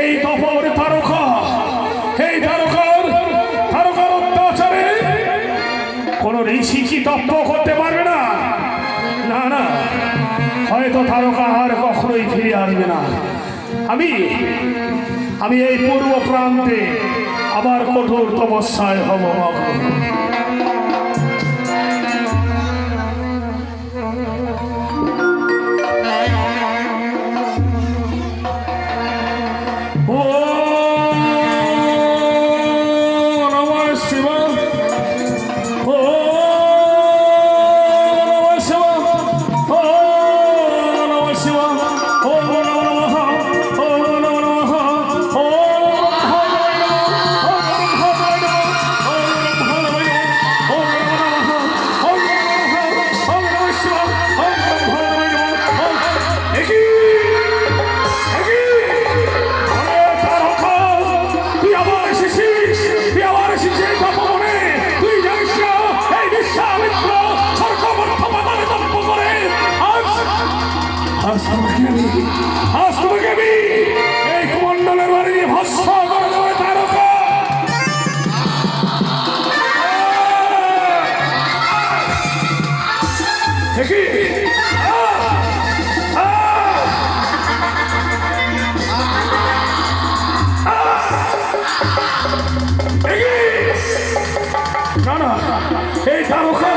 এই তপর তারকা, এই তারকার অত্যাচারে কোন ঋষি কি তপ্প করতে পারবে না? না না, হয়তো তারকা আর কখনোই ফিরে আসবে না। আমি এই পূর্ব প্রান্তে আবার কঠোর তপস্যায় হব। এই কুমন্ডলের বাড়ি নিয়ে ভস্ম করে দেবে তারকা। না না, এই তারকা